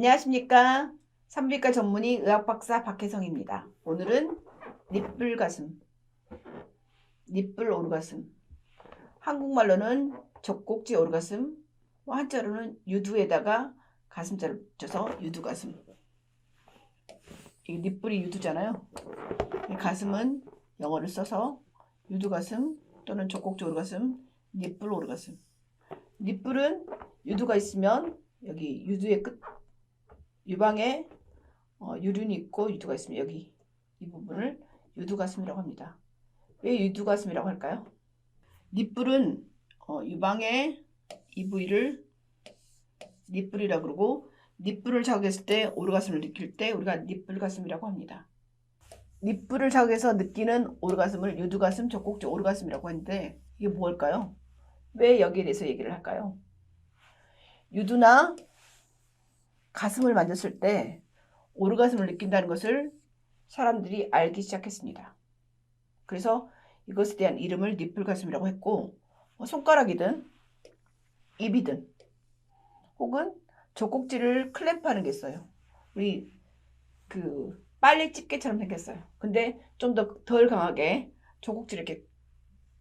안녕하십니까. 산부인과 전문의 의학박사 박혜성입니다. 오늘은 니뿔 가슴, 니뿔 오르가슴, 한국말로는 젖꼭지 오르가슴, 한자로는 유두에다가 가슴자를 붙여서 유두가슴. 이 니뿔이 유두잖아요. 이 가슴은 영어를 써서 유두가슴 또는 젖꼭지 오르가슴, 니뿔 오르가슴. 니뿔은 유두가 있으면 여기 유두의 끝 유방에 유륜이 있고 유두가 있으면 여기 이 부분을 유두가슴이라고 합니다. 왜 유두가슴이라고 할까요? 니뿔은 유방의 이 부위를 니뿔이라고 그러고 니뿔을 자극했을 때 오르가슴을 느낄 때 우리가 니뿔가슴이라고 합니다. 니뿔을 자극해서 느끼는 오르가슴을 유두가슴, 젖꼭지 오르가슴이라고 하는데 이게 뭘까요? 왜 여기에 대해서 얘기를 할까요? 유두나 가슴을 만졌을 때 오르가슴을 느낀다는 것을 사람들이 알기 시작했습니다. 그래서 이것에 대한 이름을 니뿔가슴이라고 했고 손가락이든 입이든 혹은 젖꼭지를 클램프하는 게 있어요. 우리 그 빨래 집게처럼 생겼어요. 근데 좀 더 덜 강하게 젖꼭지를 이렇게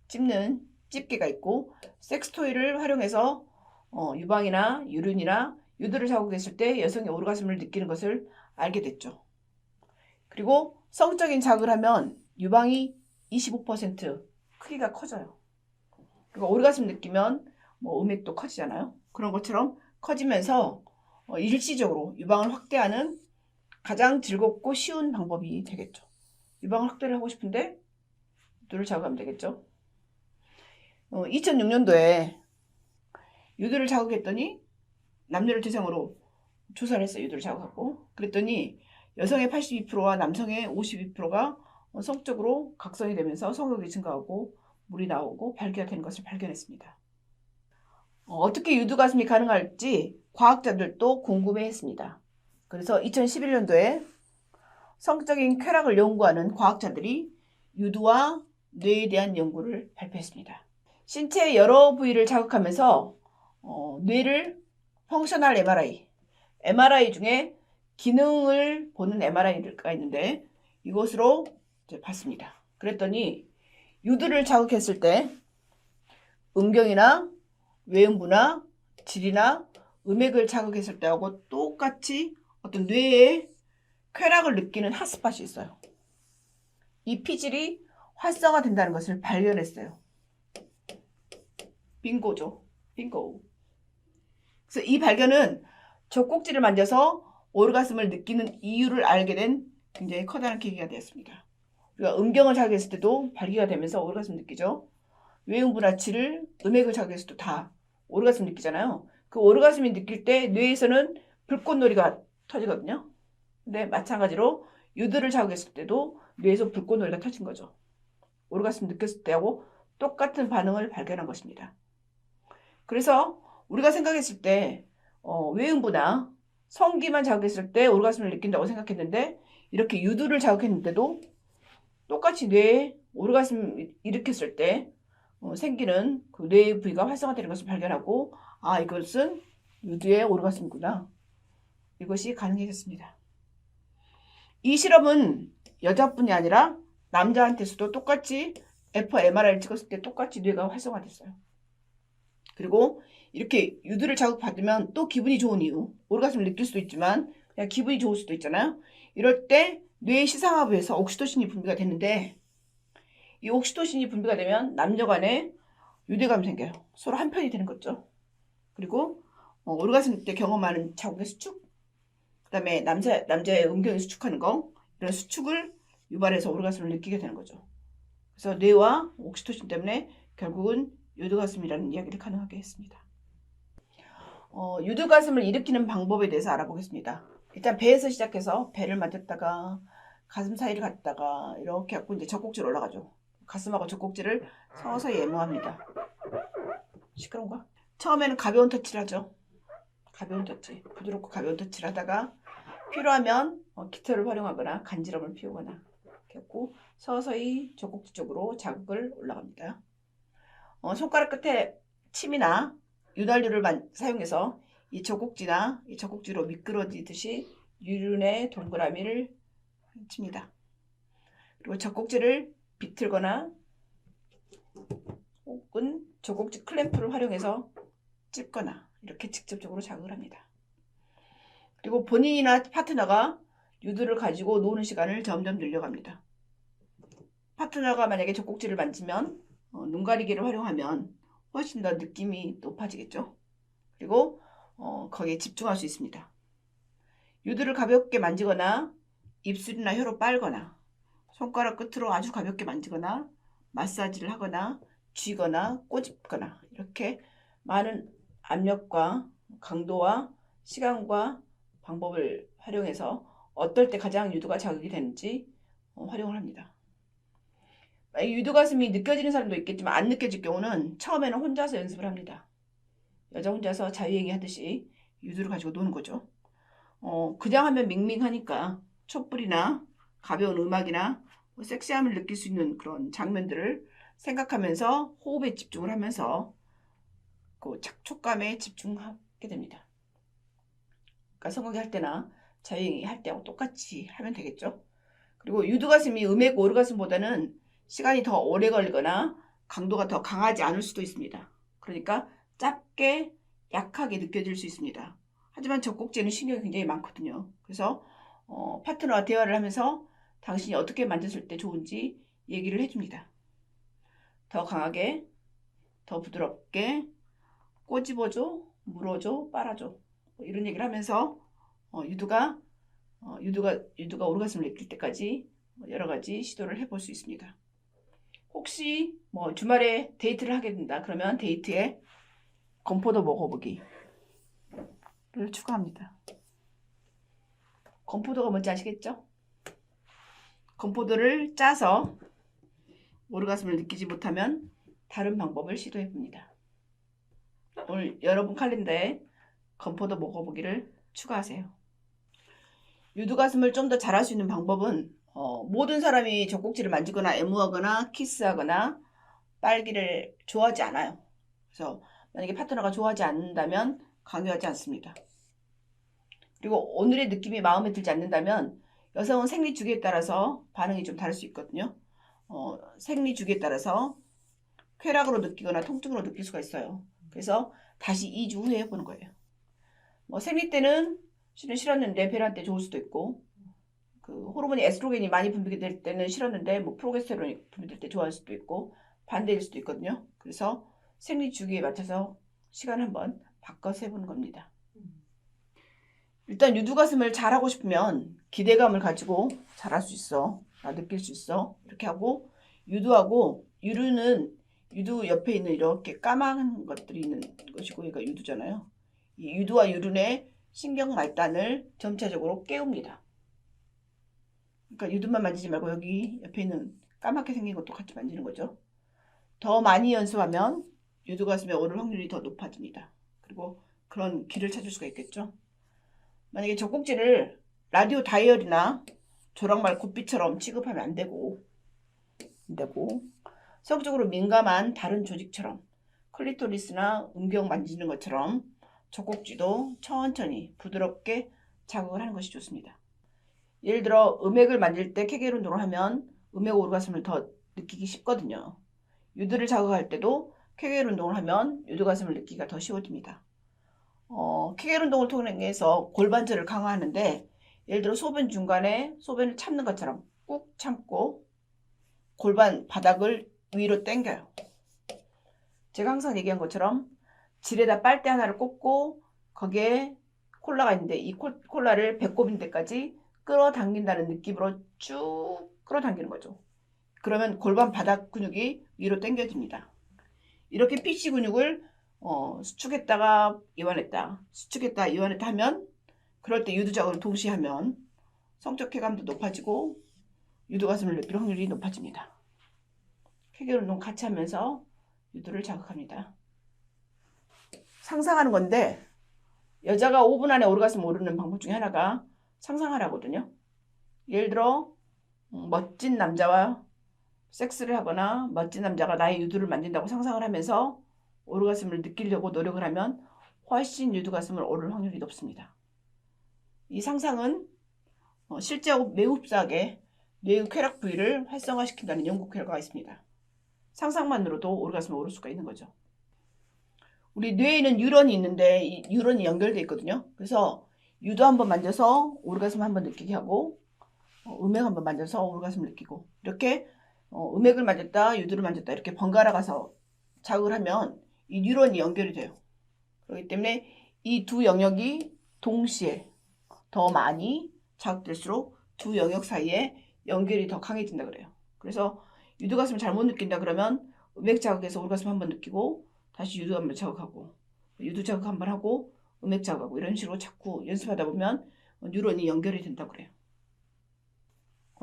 찝는 집게가 있고 섹스토이를 활용해서 유방이나 유륜이나 유두를 자극했을 때 여성이 오르가슴을 느끼는 것을 알게 됐죠. 그리고 성적인 자극을 하면 유방이 25% 크기가 커져요. 그리고 오르가슴 느끼면 음액도 커지잖아요. 그런 것처럼 커지면서 일시적으로 유방을 확대하는 가장 즐겁고 쉬운 방법이 되겠죠. 유방 확대를 하고 싶은데 유두를 자극하면 되겠죠. 2006년도에 유두를 자극했더니 남녀를 대상으로 조사를 했어요. 유두를 자극하고. 그랬더니 여성의 82%와 남성의 52%가 성적으로 각성이 되면서 성욕이 증가하고 물이 나오고 발기가 되는 것을 발견했습니다. 어떻게 유두가슴이 가능할지 과학자들도 궁금해했습니다. 그래서 2011년도에 성적인 쾌락을 연구하는 과학자들이 유두와 뇌에 대한 연구를 발표했습니다. 신체의 여러 부위를 자극하면서 뇌를 펑셔널 MRI 중에 기능을 보는 MRI가 있는데 이것으로 봤습니다. 그랬더니 유두를 자극했을 때 음경이나 외음부나 질이나 음액을 자극했을 때하고 똑같이 어떤 뇌의 쾌락을 느끼는 핫스팟이 있어요. 이 피질이 활성화된다는 것을 발견했어요. 빙고죠. 빙고. 그래서 이 발견은 젖꼭지를 만져서 오르가슴을 느끼는 이유를 알게 된 굉장히 커다란 계기가 되었습니다. 우리가 음경을 자극했을 때도 발기가 되면서 오르가슴 느끼죠. 외음부나 질을 음액을 자극했을 때도 다 오르가슴 느끼잖아요. 그 오르가슴이 느낄 때 뇌에서는 불꽃놀이가 터지거든요. 근데 마찬가지로 유두를 자극했을 때도 뇌에서 불꽃놀이가 터진 거죠. 오르가슴 느꼈을 때하고 똑같은 반응을 발견한 것입니다. 그래서 우리가 생각했을 때 외음부나 성기만 자극했을 때 오르가슴을 느낀다고 생각했는데 이렇게 유두를 자극했는데도 똑같이 뇌에 오르가슴을 일으켰을 때 생기는 그 뇌의 부위가 활성화되는 것을 발견하고 이것은 유두의 오르가슴이구나. 이것이 가능해졌습니다. 이 실험은 여자뿐이 아니라 남자한테서도 똑같이 fMRI를 찍었을 때 똑같이 뇌가 활성화됐어요. 그리고 이렇게 유두를 자극받으면 또 기분이 좋은 이유, 오르가슴을 느낄 수도 있지만 그냥 기분이 좋을 수도 있잖아요. 이럴 때 뇌의 시상하부에서 옥시토신이 분비가 되는데 이 옥시토신이 분비가 되면 남녀 간에 유대감이 생겨요. 서로 한편이 되는 거죠. 그리고 오르가슴 때 경험하는 자궁의 수축, 그 다음에 남자의 음경이 수축하는 거, 이런 수축을 유발해서 오르가슴을 느끼게 되는 거죠. 그래서 뇌와 옥시토신 때문에 결국은 유두가슴이라는 이야기를 가능하게 했습니다. 유두가슴을 일으키는 방법에 대해서 알아보겠습니다. 일단 배에서 시작해서 배를 만졌다가 가슴 사이를 갔다가 이렇게 갖고 이제 젖꼭지로 올라가죠. 가슴하고 젖꼭지를 서서히 애무합니다. 시끄러운가? 처음에는 가벼운 터치를 하죠. 가벼운 터치, 부드럽고 가벼운 터치를 하다가 필요하면 깃털을 활용하거나 간지럼을 피우거나 이렇게 했고 서서히 젖꼭지 쪽으로 자극을 올라갑니다. 손가락 끝에 침이나 윤활유를 사용해서 이 젖꼭지나 이 젖꼭지로 미끄러지듯이 유륜의 동그라미를 칩니다. 그리고 젖꼭지를 비틀거나 혹은 젖꼭지 클램프를 활용해서 찝거나 이렇게 직접적으로 자극을 합니다. 그리고 본인이나 파트너가 유두를 가지고 노는 시간을 점점 늘려갑니다. 파트너가 만약에 젖꼭지를 만지면 눈가리개를 활용하면 훨씬 더 느낌이 높아지겠죠. 그리고 거기에 집중할 수 있습니다. 유두를 가볍게 만지거나 입술이나 혀로 빨거나 손가락 끝으로 아주 가볍게 만지거나 마사지를 하거나 쥐거나 꼬집거나 이렇게 많은 압력과 강도와 시간과 방법을 활용해서 어떨 때 가장 유두가 자극이 되는지 활용을 합니다. 유두 가슴이 느껴지는 사람도 있겠지만 안 느껴질 경우는 처음에는 혼자서 연습을 합니다. 여자 혼자서 자유행위 하듯이 유두를 가지고 노는 거죠. 그냥 하면 밍밍하니까 촛불이나 가벼운 음악이나 섹시함을 느낄 수 있는 그런 장면들을 생각하면서 호흡에 집중을 하면서 그 촉감에 집중하게 됩니다. 그러니까 성공이 할 때나 자유행위 할 때하고 똑같이 하면 되겠죠. 그리고 유두가슴이 음액 오르가슴보다는 시간이 더 오래 걸리거나 강도가 더 강하지 않을 수도 있습니다. 그러니까 짧게 약하게 느껴질 수 있습니다. 하지만 젖꼭지는 신경이 굉장히 많거든요. 그래서 파트너와 대화를 하면서 당신이 어떻게 만졌을 때 좋은지 얘기를 해줍니다. 더 강하게, 더 부드럽게 꼬집어줘, 물어줘, 빨아줘 이런 얘기를 하면서 유두가 오르가슴을 느낄 때까지 여러 가지 시도를 해볼 수 있습니다. 혹시 주말에 데이트를 하게 된다 그러면 데이트에 건포도 먹어보기를 추가합니다. 건포도가 뭔지 아시겠죠? 건포도를 짜서 오르가슴을 느끼지 못하면 다른 방법을 시도해 봅니다. 오늘 여러분 칼렌더에 건포도 먹어보기를 추가하세요. 유두가슴을 좀 더 잘할 수 있는 방법은 모든 사람이 젖꼭지를 만지거나 애무하거나 키스하거나 빨기를 좋아하지 않아요. 그래서 만약에 파트너가 좋아하지 않는다면 강요하지 않습니다. 그리고 오늘의 느낌이 마음에 들지 않는다면 여성은 생리 주기에 따라서 반응이 좀 다를 수 있거든요. 생리 주기에 따라서 쾌락으로 느끼거나 통증으로 느낄 수가 있어요. 그래서 다시 2주 후에 해보는 거예요. 생리 때는 실은 싫었는데 배란 때 좋을 수도 있고 그 호르몬이 에스트로겐이 많이 분비될 때는 싫었는데 프로게스테론이 분비될 때 좋아할 수도 있고 반대일 수도 있거든요. 그래서 생리 주기에 맞춰서 시간 한번 바꿔서 해보는 겁니다. 일단 유두가슴을 잘하고 싶으면 기대감을 가지고 잘할 수 있어. 나 느낄 수 있어. 이렇게 하고 유두하고 유두는 유두 옆에 있는 이렇게 까만 것들이 있는 것이고 얘가 유두잖아요. 이 유두와 유륜의 신경 말단을 점차적으로 깨웁니다. 그러니까 유두만 만지지 말고 여기 옆에 있는 까맣게 생긴 것도 같이 만지는 거죠. 더 많이 연습하면 유두가슴에 오를 확률이 더 높아집니다. 그리고 그런 길을 찾을 수가 있겠죠. 만약에 젖꼭지를 라디오 다이얼이나 조랑말 굿비처럼 취급하면 안 되고 성적으로 민감한 다른 조직처럼 클리토리스나 음경 만지는 것처럼 젖꼭지도 천천히 부드럽게 자극을 하는 것이 좋습니다. 예를 들어 음액을 만질 때 케겔 운동을 하면 음액 오르가슴을 더 느끼기 쉽거든요. 유두를 자극할 때도 케겔 운동을 하면 유두가슴을 느끼기가 더 쉬워집니다. 케겔 운동을 통해서 골반절을 강화하는데 예를 들어 소변 중간에 소변을 참는 것처럼 꾹 참고 골반 바닥을 위로 당겨요. 제가 항상 얘기한 것처럼 질에다 빨대 하나를 꽂고 거기에 콜라가 있는데 이 콜라를 배꼽인 데까지 끌어당긴다는 느낌으로 쭉 끌어당기는 거죠. 그러면 골반 바닥 근육이 위로 당겨집니다. 이렇게 PC 근육을 수축했다가 이완했다 수축했다 이완했다 하면 그럴 때 유두 자극을 동시에 하면 성적 쾌감도 높아지고 유두 가슴을 느낄 확률이 높아집니다. 케겔 운동 같이 하면서 유두를 자극합니다. 상상하는 건데 여자가 5분 안에 오르가슴 오르는 방법 중에 하나가 상상하라거든요. 예를 들어 멋진 남자와 섹스를 하거나 멋진 남자가 나의 유두를 만진다고 상상을 하면서 오르가슴을 느끼려고 노력을 하면 훨씬 유두가슴을 오를 확률이 높습니다. 이 상상은 실제하고 매우 흡사하게 뇌의 쾌락 부위를 활성화시킨다는 연구 결과가 있습니다. 상상만으로도 오르가슴을 오를 수가 있는 거죠. 우리 뇌에는 뉴런이 있는데 이 뉴런이 연결되어 있거든요. 그래서 유두 한번 만져서 오르가슴 한번 느끼게 하고 음액 한번 만져서 오르가슴을 느끼고 이렇게 음액을 만졌다 유두를 만졌다 이렇게 번갈아 가서 자극을 하면 이 뉴런이 연결이 돼요. 그렇기 때문에 이 두 영역이 동시에 더 많이 자극될수록 두 영역 사이에 연결이 더 강해진다 그래요. 그래서 유두가슴을 잘못 느낀다 그러면 음액 자극에서 오르가슴 한번 느끼고 다시 유두 한번 자극하고 유두 자극 한번 하고 음액 자극하고 이런 식으로 자꾸 연습하다 보면 뉴런이 연결이 된다고 그래요.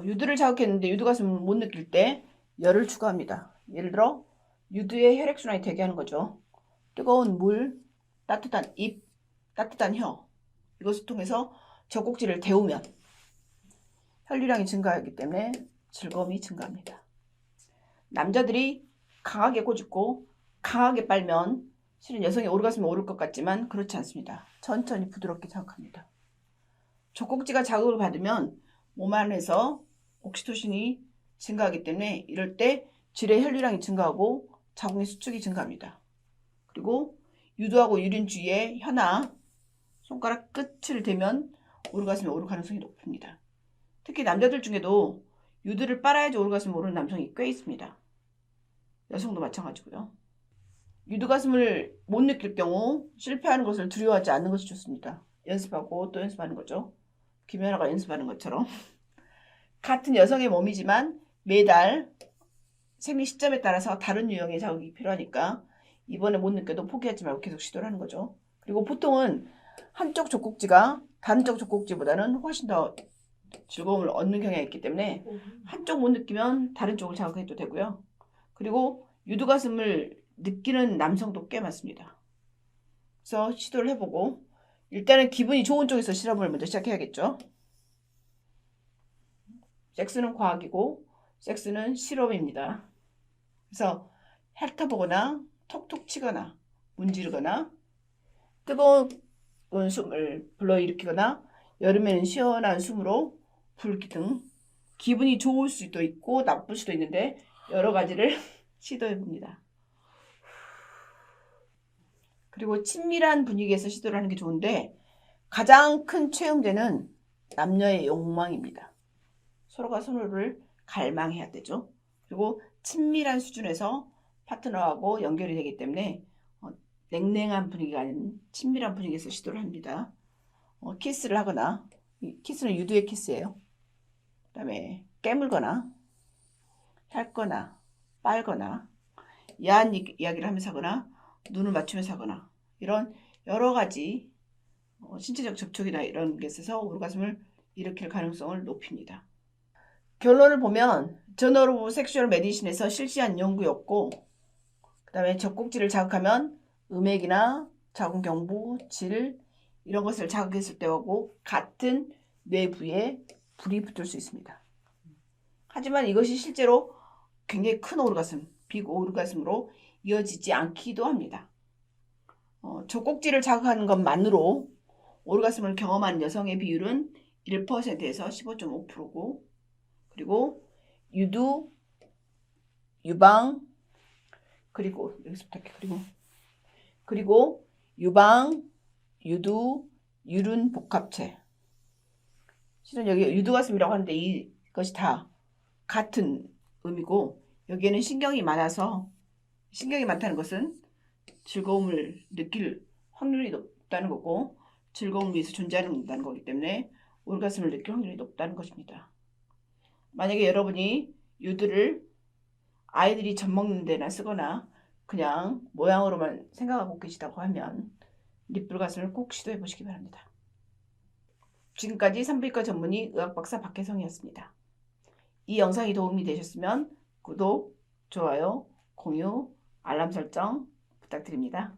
유두를 자극했는데 유두가슴을 못 느낄 때 열을 추가합니다. 예를 들어 유두의 혈액순환이 되게 하는 거죠. 뜨거운 물, 따뜻한 입, 따뜻한 혀 이것을 통해서 젖꼭지를 데우면 혈류량이 증가하기 때문에 즐거움이 증가합니다. 남자들이 강하게 꼬집고 강하게 빨면 실은 여성의 오르가슴이 오를 것 같지만 그렇지 않습니다. 천천히 부드럽게 자극합니다. 젖꼭지가 자극을 받으면 몸 안에서 옥시토신이 증가하기 때문에 이럴 때 질의 혈류량이 증가하고 자궁의 수축이 증가합니다. 그리고 유두하고 유린 주위에 혀나 손가락 끝을 대면 오르가슴이 오를 가능성이 높습니다. 특히 남자들 중에도 유두를 빨아야지 오르가슴이 오르는 남성이 꽤 있습니다. 여성도 마찬가지고요. 유두가슴을 못 느낄 경우 실패하는 것을 두려워하지 않는 것이 좋습니다. 연습하고 또 연습하는 거죠. 김연아가 연습하는 것처럼. 같은 여성의 몸이지만 매달 생리 시점에 따라서 다른 유형의 자극이 필요하니까 이번에 못 느껴도 포기하지 말고 계속 시도를 하는 거죠. 그리고 보통은 한쪽 젖꼭지가 다른 쪽 젖꼭지보다는 훨씬 더 즐거움을 얻는 경향이 있기 때문에 한쪽 못 느끼면 다른 쪽을 자극해도 되고요. 그리고 유두가슴을 느끼는 남성도 꽤 많습니다. 그래서 시도를 해보고 일단은 기분이 좋은 쪽에서 실험을 먼저 시작해야겠죠. 섹스는 과학이고 섹스는 실험입니다. 그래서 핥아보거나 톡톡 치거나 문지르거나 뜨거운 숨을 불러일으키거나 여름에는 시원한 숨으로 불기 등 기분이 좋을 수도 있고 나쁠 수도 있는데 여러 가지를 시도해봅니다. 그리고 친밀한 분위기에서 시도를 하는 게 좋은데 가장 큰 최음제는 남녀의 욕망입니다. 서로가 서로를 갈망해야 되죠. 그리고 친밀한 수준에서 파트너하고 연결이 되기 때문에 냉랭한 분위기가 아닌 친밀한 분위기에서 시도를 합니다. 키스를 하거나 키스는 유두의 키스예요. 그 다음에 깨물거나 핥거나 빨거나 야한 이야기를 하면서 하거나 눈을 맞추면서 하거나 이런 여러 가지 신체적 접촉이나 이런 게 있어서 오르가슴을 일으킬 가능성을 높입니다. 결론을 보면 저너로브 섹슈얼 메디신에서 실시한 연구였고 그 다음에 젖꼭지를 자극하면 음액이나 자궁 경부, 질 이런 것을 자극했을 때하고 같은 뇌 부위에 불이 붙을 수 있습니다. 하지만 이것이 실제로 굉장히 큰 오르가슴, 빅 오르가슴으로 이어지지 않기도 합니다. 젖꼭지를 자극하는 것만으로 오르가슴을 경험한 여성의 비율은 1%에서 15.5%고 그리고 유두, 유방, 그리고 여기서부터 그리고 유방, 유두, 유륜 복합체. 실은 여기 유두가슴이라고 하는데 이것이 다 같은 의미고 여기에는 신경이 많아서 신경이 많다는 것은 즐거움을 느낄 확률이 높다는 거고 즐거움을 위해서 존재하는 거기 때문에 오르가슴을 느낄 확률이 높다는 것입니다. 만약에 여러분이 유두를 아이들이 젖 먹는 데나 쓰거나 그냥 모양으로만 생각하고 계시다고 하면 립불가슴을 꼭 시도해 보시기 바랍니다. 지금까지 산부인과 전문의 의학박사 박혜성이었습니다. 이 영상이 도움이 되셨으면 구독, 좋아요, 공유, 알람 설정 부탁드립니다.